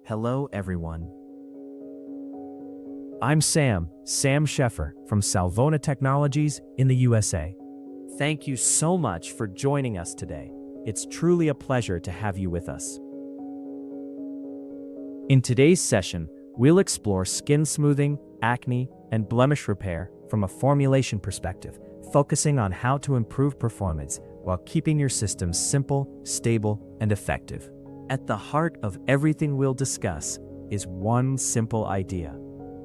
Hello, everyone. I'm Sam Shefer from Salvona Technologies in the USA. Thank you so much for joining us today. It's truly a pleasure to have you with us. In today's session, we'll explore skin smoothing, acne, and blemish repair from a formulation perspective, focusing on how to improve performance while keeping your systems simple, stable, and effective. At the heart of everything we'll discuss is one simple idea.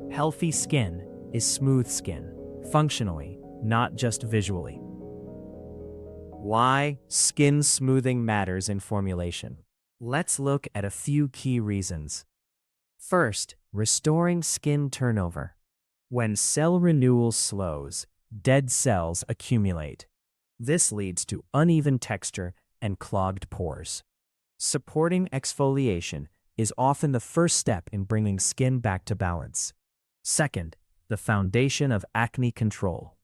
Healthy skin is smooth skin, functionally, not just visually. Why skin smoothing matters in formulation. Let's look at a few key reasons. First, restoring skin turnover. When cell renewal slows, dead cells accumulate. This leads to uneven texture and clogged pores. Supporting exfoliation is often the first step in bringing skin back to balance. Second, the foundation of acne control.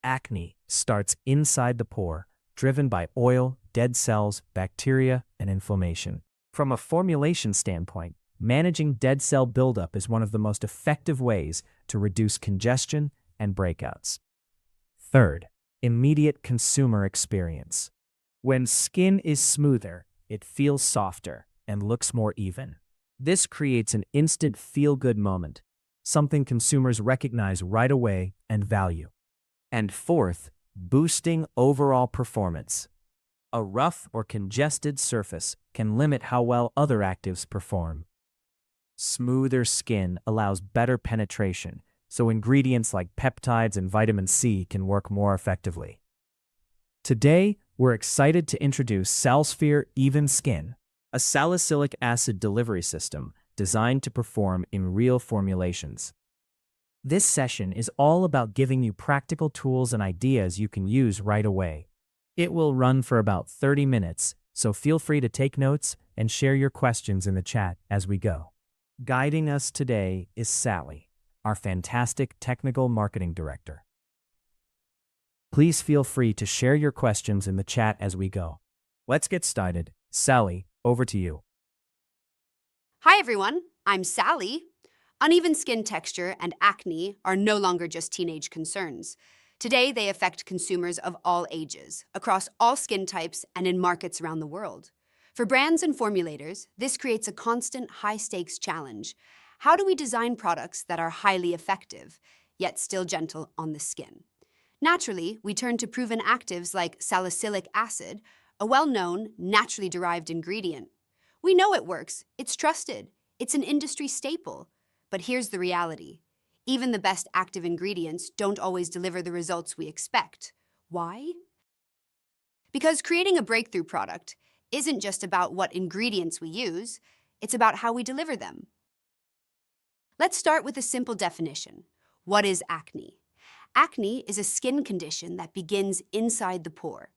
Acne starts inside the pore, driven by oil, dead cells, bacteria, and inflammation. From a formulation standpoint, managing dead cell buildup is one of the most effective ways to reduce congestion and breakouts. Third, immediate consumer experience. When skin is smoother, it feels softer and looks more even. This creates an instant feel-good moment, something consumers recognize right away and value. And fourth, boosting overall performance. A rough or congested surface can limit how well other actives perform. Smoother skin allows better penetration, so ingredients like peptides and vitamin C can work more effectively. Today, we're excited to introduce SalSphere Even Skin, a salicylic acid delivery system designed to perform in real formulations. This session is all about giving you practical tools and ideas you can use right away. It will run for about 30 minutes, so feel free to take notes and share your questions in the chat as we go. Guiding us today is Sally, our fantastic technical marketing director. Please feel free to share your questions in the chat as we go. Let's get started. Sally, over to you. Hi everyone, I'm Sally. Uneven skin texture and acne are no longer just teenage concerns. Today they affect consumers of all ages, across all skin types and in markets around the world. For brands and formulators, this creates a constant high-stakes challenge. How do we design products that are highly effective, yet still gentle on the skin? Naturally, we turn to proven actives like salicylic acid, a well-known, naturally derived ingredient. We know it works, it's trusted, it's an industry staple. But here's the reality. Even the best active ingredients don't always deliver the results we expect. Why? Because creating a breakthrough product isn't just about what ingredients we use, it's about how we deliver them. Let's start with a simple definition. What is acne? Acne is a skin condition that begins inside the pore.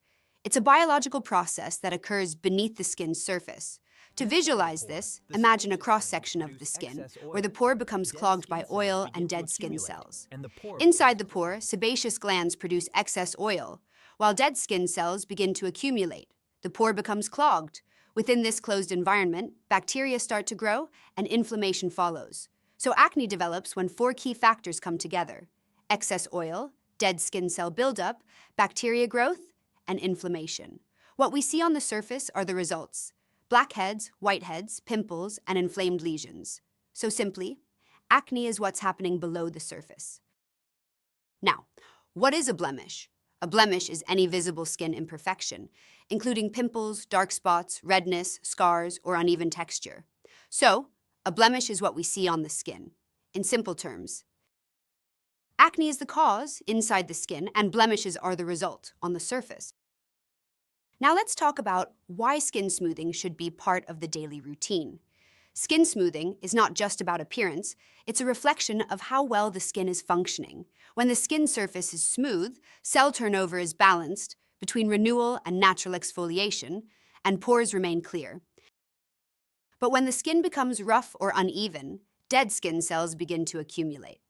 It's a biological process that occurs beneath the skin's surface. To visualize this, imagine a cross-section of the skin, where the pore becomes clogged by oil and dead skin cells. Inside the pore, sebaceous glands produce excess oil, while dead skin cells begin to accumulate. The pore becomes clogged. Within this closed environment, bacteria start to grow and inflammation follows. So acne develops when four key factors come together: excess oil, dead skin cell buildup, bacteria growth, and inflammation. What we see on the surface are the results: blackheads, whiteheads, pimples, and inflamed lesions. So simply, acne is what's happening below the surface. Now, what is a blemish? A blemish is any visible skin imperfection, including pimples, dark spots, redness, scars, or uneven texture. So, a blemish is what we see on the skin. In simple terms, acne is the cause inside the skin, and blemishes are the result on the surface. Now let's talk about why skin smoothing should be part of the daily routine. Skin smoothing is not just about appearance, it's a reflection of how well the skin is functioning. When the skin surface is smooth, cell turnover is balanced between renewal and natural exfoliation, and pores remain clear. But when the skin becomes rough or uneven, dead skin cells begin to accumulate.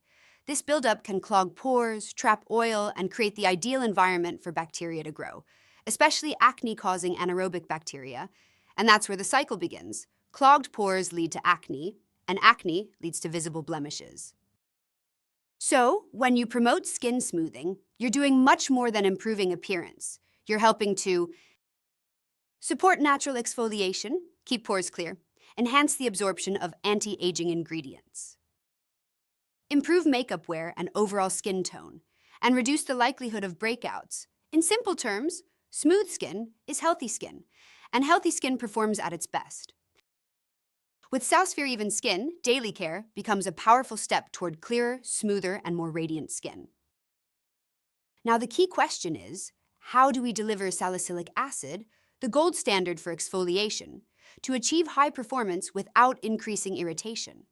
This buildup can clog pores, trap oil, and create the ideal environment for bacteria to grow, especially acne-causing anaerobic bacteria. And that's where the cycle begins. Clogged pores lead to acne, and acne leads to visible blemishes. So, when you promote skin smoothing, you're doing much more than improving appearance. You're helping to support natural exfoliation, keep pores clear, enhance the absorption of anti-aging ingredients, improve makeup wear and overall skin tone, and reduce the likelihood of breakouts. In simple terms, smooth skin is healthy skin, and healthy skin performs at its best. With SalSphere Even Skin, daily care becomes a powerful step toward clearer, smoother, and more radiant skin. Now, the key question is, how do we deliver salicylic acid, the gold standard for exfoliation, to achieve high performance without increasing irritation?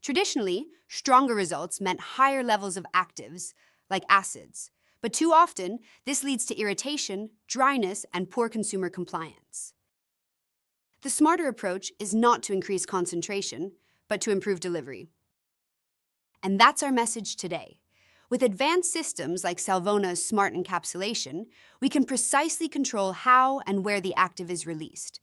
Traditionally, stronger results meant higher levels of actives, like acids, but too often, this leads to irritation, dryness, and poor consumer compliance. The smarter approach is not to increase concentration, but to improve delivery. And that's our message today. With advanced systems like Salvona's smart encapsulation, we can precisely control how and where the active is released.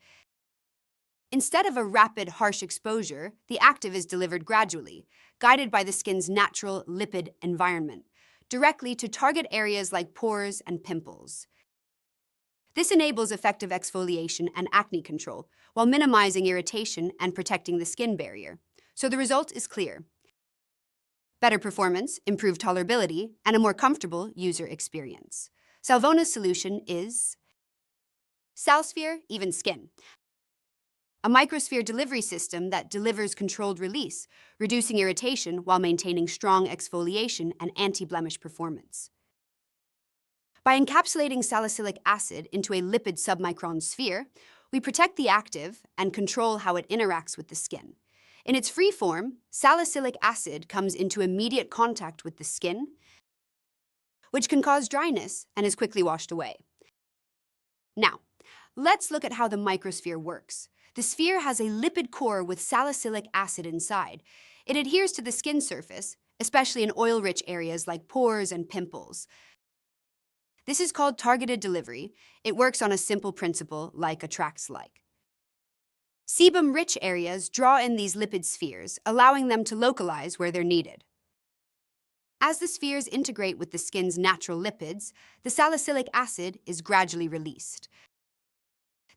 Instead of a rapid, harsh exposure, the active is delivered gradually, guided by the skin's natural lipid environment, directly to target areas like pores and pimples. This enables effective exfoliation and acne control, while minimizing irritation and protecting the skin barrier. So the result is clear: better performance, improved tolerability, and a more comfortable user experience. Salvona's solution is SalSphere Even Skin, a microsphere delivery system that delivers controlled release, reducing irritation while maintaining strong exfoliation and anti-blemish performance. By encapsulating salicylic acid into a lipid submicron sphere, we protect the active and control how it interacts with the skin. In its free form, salicylic acid comes into immediate contact with the skin, which can cause dryness and is quickly washed away. Now, let's look at how the microsphere works. The sphere has a lipid core with salicylic acid inside. It adheres to the skin surface, especially in oil-rich areas like pores and pimples. This is called targeted delivery. It works on a simple principle like attracts like. Sebum-rich areas draw in these lipid spheres, allowing them to localize where they're needed. As the spheres integrate with the skin's natural lipids, the salicylic acid is gradually released.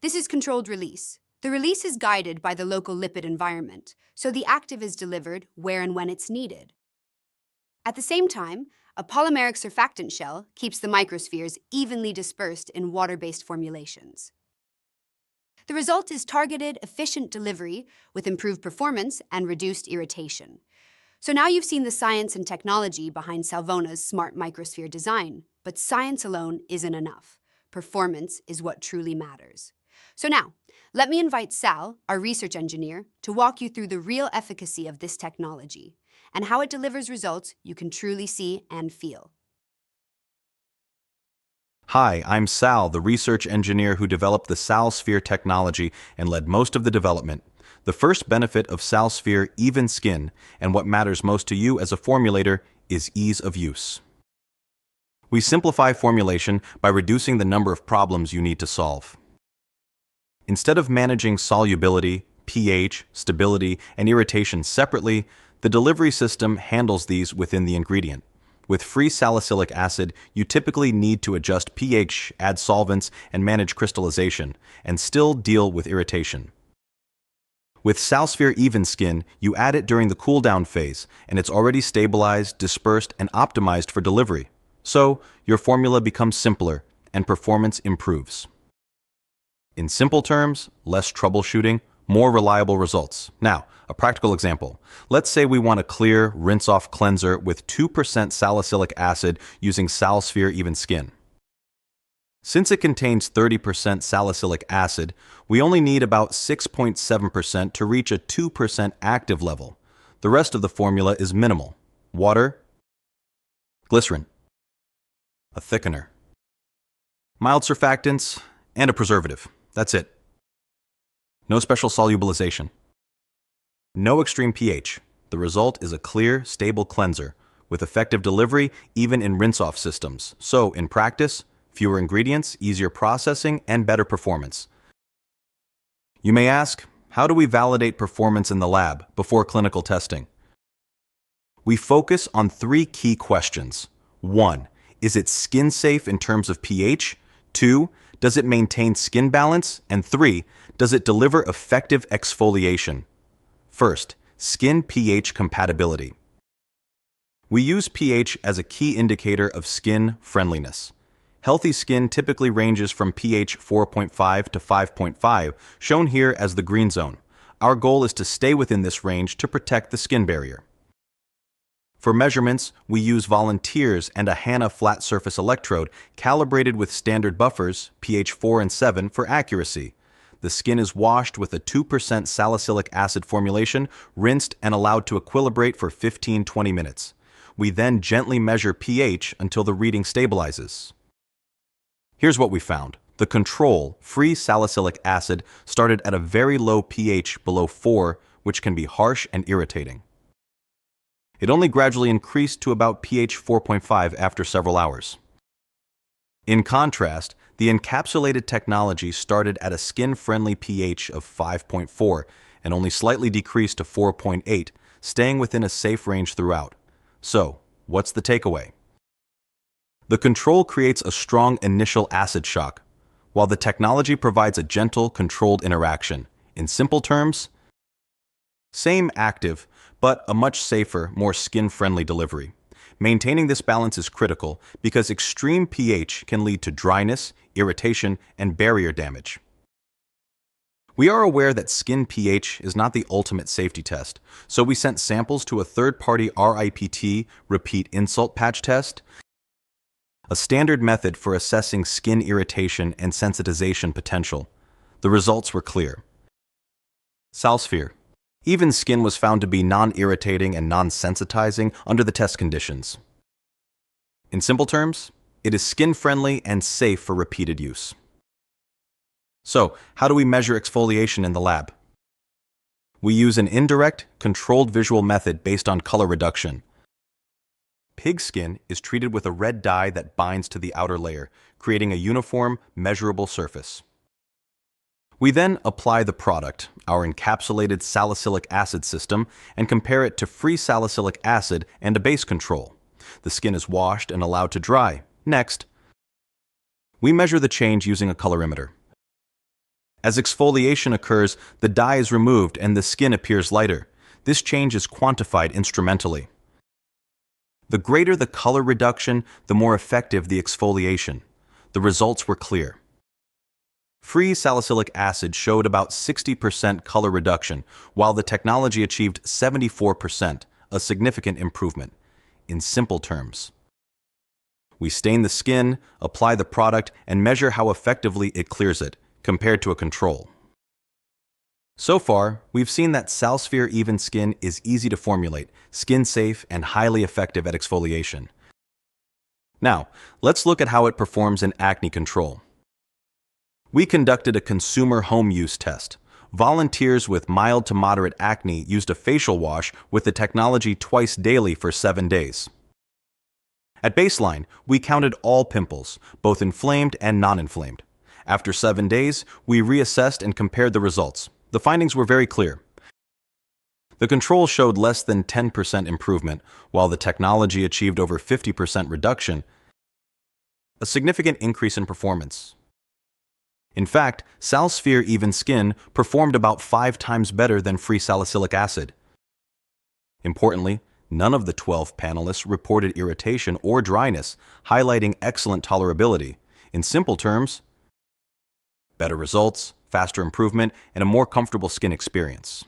This is controlled release. The release is guided by the local lipid environment, so the active is delivered where and when it's needed. At the same time, a polymeric surfactant shell keeps the microspheres evenly dispersed in water-based formulations. The result is targeted, efficient delivery with improved performance and reduced irritation. So now you've seen the science and technology behind Salvona's smart microsphere design, but science alone isn't enough. Performance is what truly matters. So now, let me invite Sal, our research engineer, to walk you through the real efficacy of this technology and how it delivers results you can truly see and feel. Hi, I'm Sal, the research engineer who developed the SalSphere technology and led most of the development. The first benefit of SalSphere Even Skin, and what matters most to you as a formulator, is ease of use. We simplify formulation by reducing the number of problems you need to solve. Instead of managing solubility, pH, stability, and irritation separately, the delivery system handles these within the ingredient. With free salicylic acid, you typically need to adjust pH, add solvents, and manage crystallization, and still deal with irritation. With SalSphere Even Skin, you add it during the cool-down phase, and it's already stabilized, dispersed, and optimized for delivery. So, your formula becomes simpler, and performance improves. In simple terms, less troubleshooting, more reliable results. Now, a practical example. Let's say we want a clear, rinse-off cleanser with 2% salicylic acid using SalSphere Even Skin. Since it contains 30% salicylic acid, we only need about 6.7% to reach a 2% active level. The rest of the formula is minimal. Water, glycerin, a thickener, mild surfactants, and a preservative. That's it. No special solubilization. No extreme pH. The result is a clear, stable cleanser with effective delivery even in rinse-off systems. So, in practice, fewer ingredients, easier processing, and better performance. You may ask, How do we validate performance in the lab before clinical testing? We focus on 3 key questions. 1. Is it skin safe in terms of pH? 2. Does it maintain skin balance? And 3. Does it deliver effective exfoliation? First, skin pH compatibility. We use pH as a key indicator of skin friendliness. Healthy skin typically ranges from pH 4.5 to 5.5, shown here as the green zone. Our goal is to stay within this range to protect the skin barrier. For measurements, we use volunteers and a 𝗕𝗲𝗰𝗿𝗁 flat surface electrode calibrated with standard buffers, pH 4 and 7, for accuracy. The skin is washed with a 2% salicylic acid formulation, rinsed and allowed to equilibrate for 15-20 minutes. We then gently measure pH until the reading stabilizes. Here's what we found. The control, free salicylic acid, started at a very low pH below 4, which can be harsh and irritating. It only gradually increased to about pH 4.5 after several hours. In contrast, the encapsulated technology started at a skin-friendly pH of 5.4 and only slightly decreased to 4.8, staying within a safe range throughout. So, what's the takeaway? The control creates a strong initial acid shock, while the technology provides a gentle, controlled interaction. In simple terms, same active, but a much safer, more skin-friendly delivery. Maintaining this balance is critical because extreme pH can lead to dryness, irritation, and barrier damage. We are aware that skin pH is not the ultimate safety test, so we sent samples to a third-party RIPT repeat insult patch test, a standard method for assessing skin irritation and sensitization potential. The results were clear. SalSphere Even Skin was found to be non-irritating and non-sensitizing under the test conditions. In simple terms, it is skin-friendly and safe for repeated use. So, how do we measure exfoliation in the lab? We use an indirect, controlled visual method based on color reduction. Pig skin is treated with a red dye that binds to the outer layer, creating a uniform, measurable surface. We then apply the product, our encapsulated salicylic acid system, and compare it to free salicylic acid and a base control. The skin is washed and allowed to dry. Next, we measure the change using a colorimeter. As exfoliation occurs, the dye is removed and the skin appears lighter. This change is quantified instrumentally. The greater the color reduction, the more effective the exfoliation. The results were clear. Free salicylic acid showed about 60% color reduction, while the technology achieved 74%, a significant improvement. In simple terms, we stain the skin, apply the product, and measure how effectively it clears it, compared to a control. So far, we've seen that SalSphere Even Skin is easy to formulate, skin-safe, and highly effective at exfoliation. Now, let's look at how it performs in acne control. We conducted a consumer home use test. Volunteers with mild to moderate acne used a facial wash with the technology twice daily for 7 days. At baseline, we counted all pimples, both inflamed and non-inflamed. After 7 days, we reassessed and compared the results. The findings were very clear. The control showed less than 10% improvement, while the technology achieved over 50% reduction, a significant increase in performance. In fact, SalSphere Even Skin performed about 5 times better than free salicylic acid. Importantly, none of the 12 panelists reported irritation or dryness, highlighting excellent tolerability. In simple terms, better results, faster improvement, and a more comfortable skin experience.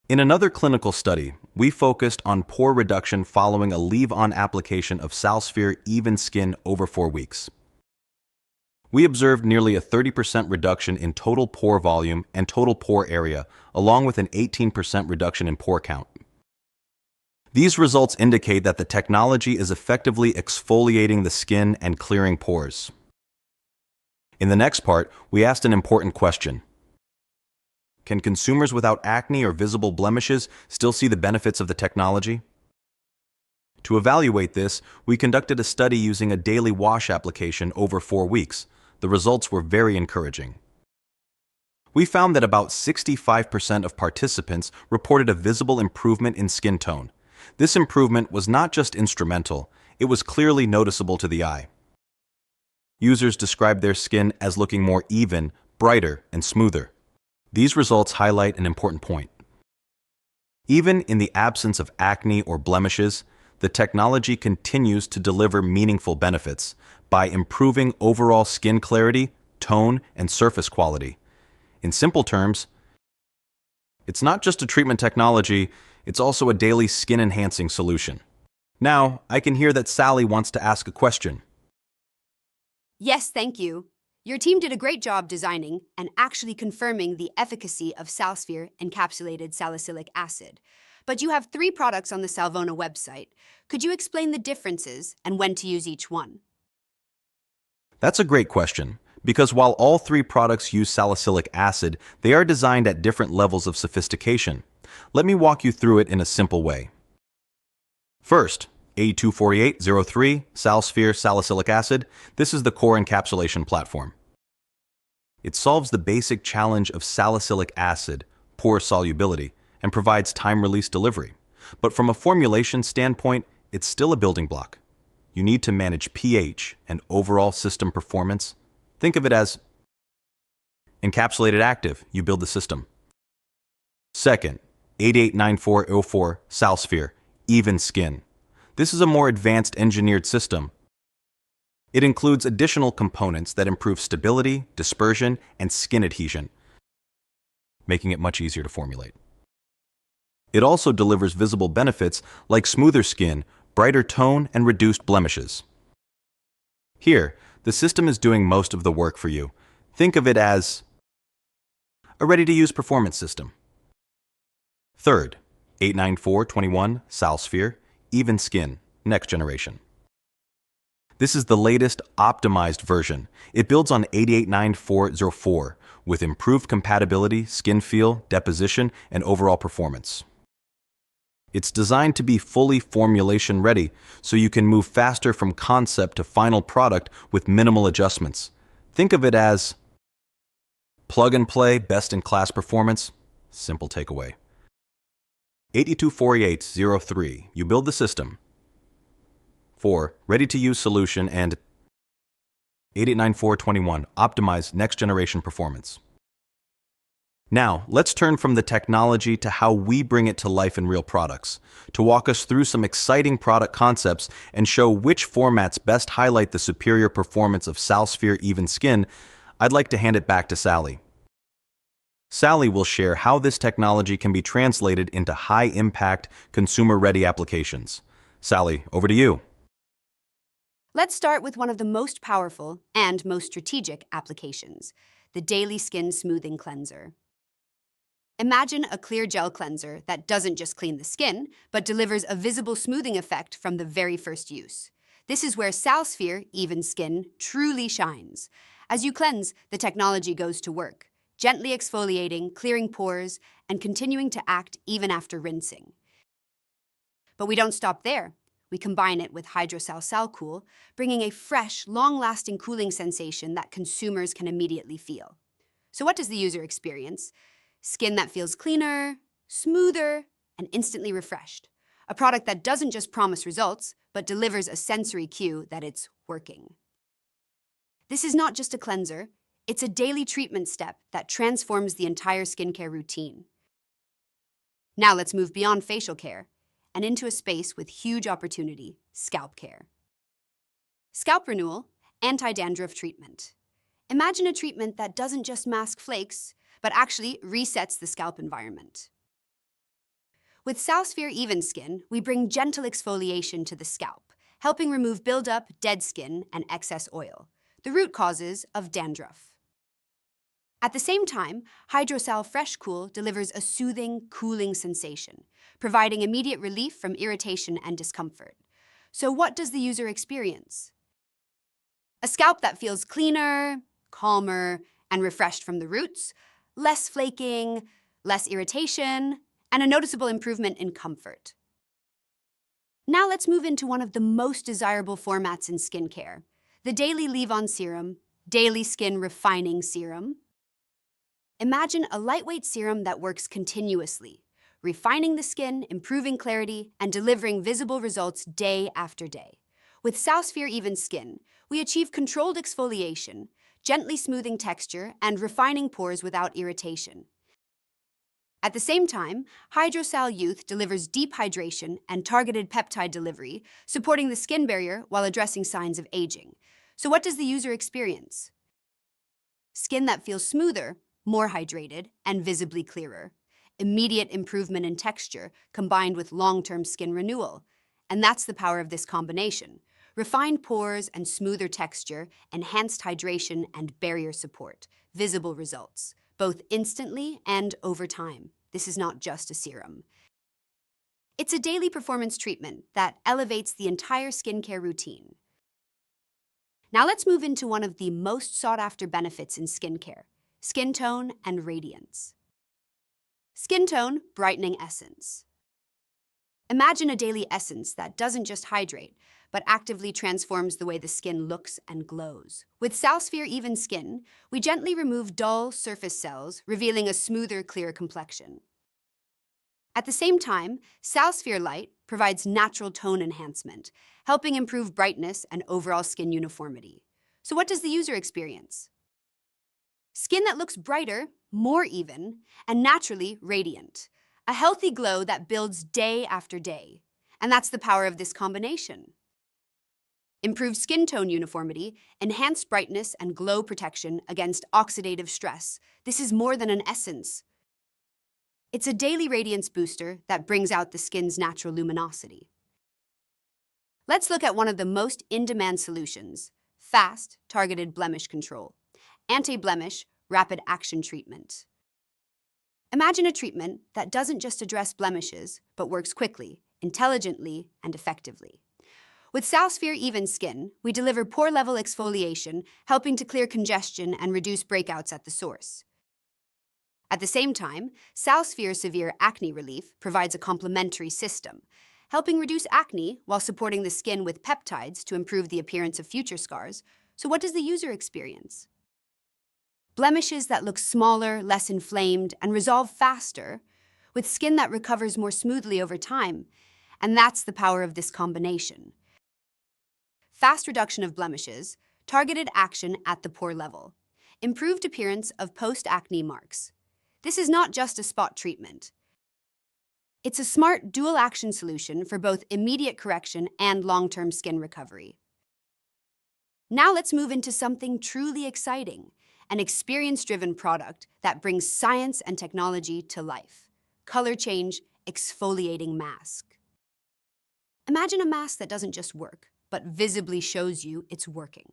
In another clinical study, we focused on pore reduction following a leave-on application of SalSphere Even Skin over 4 weeks. We observed nearly a 30% reduction in total pore volume and total pore area, along with an 18% reduction in pore count. These results indicate that the technology is effectively exfoliating the skin and clearing pores. In the next part, we asked an important question. Can consumers without acne or visible blemishes still see the benefits of the technology? To evaluate this, we conducted a study using a daily wash application over 4 weeks. The results were very encouraging. We found that about 65% of participants reported a visible improvement in skin tone. This improvement was not just instrumental, it was clearly noticeable to the eye. Users described their skin as looking more even, brighter, and smoother. These results highlight an important point. Even in the absence of acne or blemishes, the technology continues to deliver meaningful benefits by improving overall skin clarity, tone, and surface quality. In simple terms, it's not just a treatment technology, it's also a daily skin-enhancing solution. Now, I can hear that Sally wants to ask a question. Yes, thank you. Your team did a great job designing and actually confirming the efficacy of SalSphere encapsulated salicylic acid. But you have 3 products on the 𝗕𝗲𝗰𝗿𝗁 website. Could you explain the differences and when to use each one? That's a great question, because while all 3 products use salicylic acid, they are designed at different levels of sophistication. Let me walk you through it in a simple way. First, 𝗕𝗲𝗀𝗂𝗁𝗿𝗁𝗁𝗁 SalSphere salicylic acid. This is the core encapsulation platform. It solves the basic challenge of salicylic acid, poor solubility, and provides time-release delivery. But from a formulation standpoint, it's still a building block. You need to manage pH and overall system performance. Think of it as encapsulated active, you build the system. Second, 𝗕𝗲𝗰𝗿𝗁𝗁𝗁𝗁𝗁 SalSphere Even Skin. This is a more advanced engineered system. It includes additional components that improve stability, dispersion, and skin adhesion, making it much easier to formulate. It also delivers visible benefits like smoother skin, brighter tone, and reduced blemishes. Here, the system is doing most of the work for you. Think of it as a ready-to-use performance system. Third, 𝗕𝗲𝗰𝗿𝗁𝗁𝗁𝗁𝗁 SalSphere Even Skin Next Generation. This is the latest optimized version. It builds on 𝗕𝗲𝗰𝗿𝗁𝗁𝗁𝗁𝗁𝗁𝗁 with improved compatibility, skin feel, deposition, and overall performance. It's designed to be fully formulation ready, so you can move faster from concept to final product with minimal adjustments. Think of it as plug-and-play, best-in-class performance. Simple takeaway. 𝗕𝗲𝗀𝗁𝗁𝗁𝗁𝗁𝗁𝗁𝗁 you build the system. 4. Ready-to-use solution, and 𝗕𝗲𝗰𝗿𝗁𝗁𝗁𝗁𝗁𝗁 optimize next-generation performance. Now, let's turn from the technology to how we bring it to life in real products. To walk us through some exciting product concepts and show which formats best highlight the superior performance of SalSphere Even Skin, I'd like to hand it back to Sally. Sally will share how this technology can be translated into high-impact, consumer-ready applications. Sally, over to you. Let's start with one of the most powerful and most strategic applications, the Daily Skin Smoothing Cleanser. Imagine a clear gel cleanser that doesn't just clean the skin, but delivers a visible smoothing effect from the very first use. This is where SalSphere Even Skin truly shines. As you cleanse, the technology goes to work, gently exfoliating, clearing pores, and continuing to act even after rinsing. But we don't stop there. We combine it with 𝗕𝗿𝗀𝗁𝗁𝗁𝗁𝗁𝗁, bringing a fresh, long-lasting cooling sensation that consumers can immediately feel. So what does the user experience? Skin that feels cleaner, smoother, and instantly refreshed. A product that doesn't just promise results, but delivers a sensory cue that it's working. This is not just a cleanser, it's a daily treatment step that transforms the entire skincare routine. Now let's move beyond facial care and into a space with huge opportunity, scalp care. Scalp renewal, anti-dandruff treatment. Imagine a treatment that doesn't just mask flakes, but actually resets the scalp environment. With SalSphere Even Skin, we bring gentle exfoliation to the scalp, helping remove buildup, dead skin, and excess oil, the root causes of dandruff. At the same time, 𝗕𝗿𝗀𝗁𝗁𝗁𝗁𝗁𝗁 delivers a soothing, cooling sensation, providing immediate relief from irritation and discomfort. So what does the user experience? A scalp that feels cleaner, calmer, and refreshed from the roots, less flaking, less irritation, and a noticeable improvement in comfort. Now let's move into one of the most desirable formats in skincare, the Daily Leave-On Serum, Daily Skin Refining Serum. Imagine a lightweight serum that works continuously, refining the skin, improving clarity, and delivering visible results day after day. With SalSphere Even Skin, we achieve controlled exfoliation, gently smoothing texture, and refining pores without irritation. At the same time, 𝗕𝗲𝗁𝗁𝗁𝗁𝗁 delivers deep hydration and targeted peptide delivery, supporting the skin barrier while addressing signs of aging. So what does the user experience? Skin that feels smoother, more hydrated, and visibly clearer. Immediate improvement in texture combined with long-term skin renewal. And that's the power of this combination. Refined pores and smoother texture, enhanced hydration and barrier support. Visible results, both instantly and over time. This is not just a serum. It's a daily performance treatment that elevates the entire skincare routine. Now let's move into one of the most sought-after benefits in skincare: skin tone and radiance. Skin tone, brightening essence. Imagine a daily essence that doesn't just hydrate, but actively transforms the way the skin looks and glows. With SalSphere Even Skin, we gently remove dull surface cells, revealing a smoother, clearer complexion. At the same time, SalSphere Light provides natural tone enhancement, helping improve brightness and overall skin uniformity. So what does the user experience? Skin that looks brighter, more even, and naturally radiant. A healthy glow that builds day after day. And that's the power of this combination. Improved skin tone uniformity, enhanced brightness and glow protection against oxidative stress. This is more than an essence. It's a daily radiance booster that brings out the skin's natural luminosity. Let's look at one of the most in-demand solutions: fast, targeted blemish control. Anti-blemish, rapid action treatment. Imagine a treatment that doesn't just address blemishes, but works quickly, intelligently, and effectively. With SalSphere Even Skin, we deliver pore-level exfoliation, helping to clear congestion and reduce breakouts at the source. At the same time, SalSphere Severe Acne Relief provides a complementary system, helping reduce acne while supporting the skin with peptides to improve the appearance of future scars. So what does the user experience? Blemishes that look smaller, less inflamed, and resolve faster, with skin that recovers more smoothly over time. And that's the power of this combination. Fast reduction of blemishes, targeted action at the pore level, improved appearance of post-acne marks. This is not just a spot treatment. It's a smart dual-action solution for both immediate correction and long-term skin recovery. Now let's move into something truly exciting: an experience-driven product that brings science and technology to life. Color Change Exfoliating Mask. Imagine a mask that doesn't just work, but visibly shows you it's working.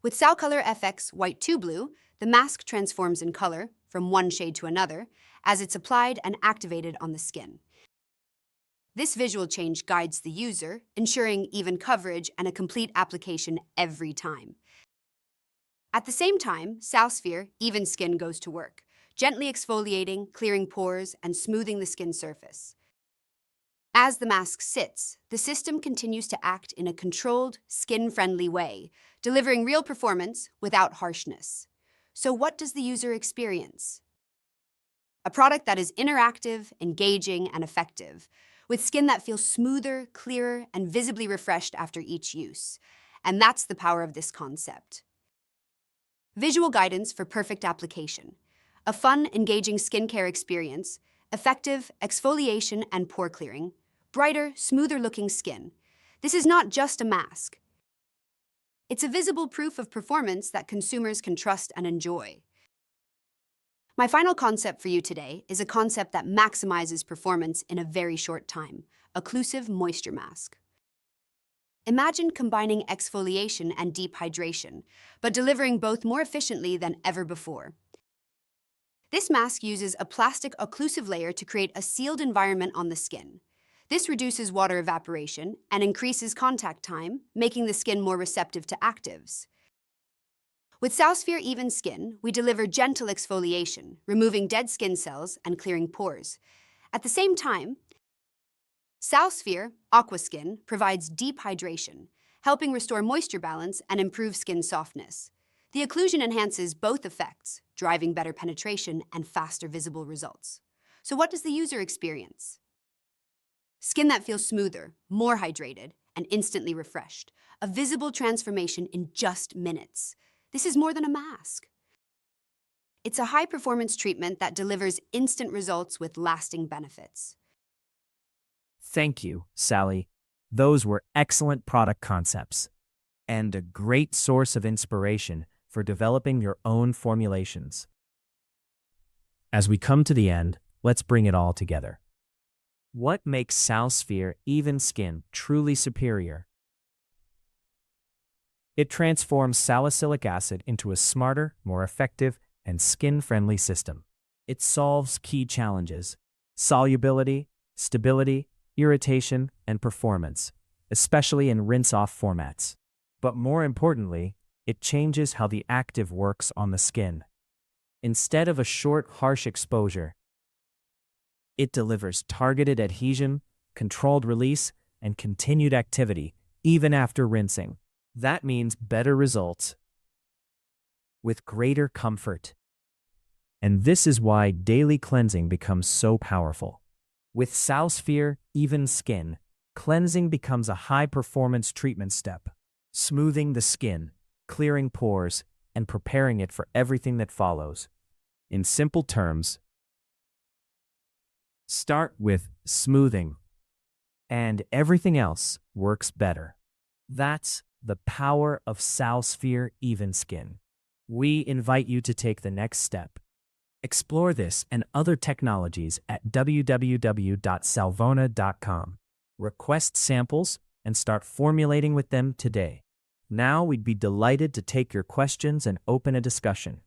With 𝗕𝗲𝗁𝗁𝗁𝗁𝗁𝗁𝗁, the mask transforms in color from one shade to another as it's applied and activated on the skin. This visual change guides the user, ensuring even coverage and a complete application every time. At the same time, SalSphere Even Skin goes to work, gently exfoliating, clearing pores, and smoothing the skin surface. As the mask sits, the system continues to act in a controlled, skin-friendly way, delivering real performance without harshness. So what does the user experience? A product that is interactive, engaging, and effective, with skin that feels smoother, clearer, and visibly refreshed after each use. And that's the power of this concept. Visual guidance for perfect application. A fun, engaging skincare experience, effective exfoliation and pore clearing, brighter, smoother-looking skin. This is not just a mask. It's a visible proof of performance that consumers can trust and enjoy. My final concept for you today is a concept that maximizes performance in a very short time: occlusive moisture mask. Imagine combining exfoliation and deep hydration, but delivering both more efficiently than ever before. This mask uses a plastic occlusive layer to create a sealed environment on the skin. This reduces water evaporation and increases contact time, making the skin more receptive to actives. With SalSphere Even Skin, we deliver gentle exfoliation, removing dead skin cells and clearing pores. At the same time, SalSphere AquaSkin provides deep hydration, helping restore moisture balance and improve skin softness. The occlusion enhances both effects, driving better penetration and faster visible results. So what does the user experience? Skin that feels smoother, more hydrated, and instantly refreshed. A visible transformation in just minutes. This is more than a mask. It's a high-performance treatment that delivers instant results with lasting benefits. Thank you, Sally. Those were excellent product concepts and a great source of inspiration for developing your own formulations. As we come to the end, let's bring it all together. What makes SalSphere Even Skin truly superior? It transforms salicylic acid into a smarter, more effective, and skin-friendly system. It solves key challenges: solubility, stability, irritation, and performance, especially in rinse-off formats. But more importantly, it changes how the active works on the skin. Instead of a short, harsh exposure, it delivers targeted adhesion, controlled release, and continued activity, even after rinsing. That means better results with greater comfort. And this is why daily cleansing becomes so powerful. With SalSphere Even Skin, cleansing becomes a high-performance treatment step, smoothing the skin, clearing pores, and preparing it for everything that follows. In simple terms, start with smoothing, and everything else works better. That's the power of SalSphere Even Skin. We invite you to take the next step. Explore this and other technologies at www.salvona.com. Request samples and start formulating with them today. Now we'd be delighted to take your questions and open a discussion.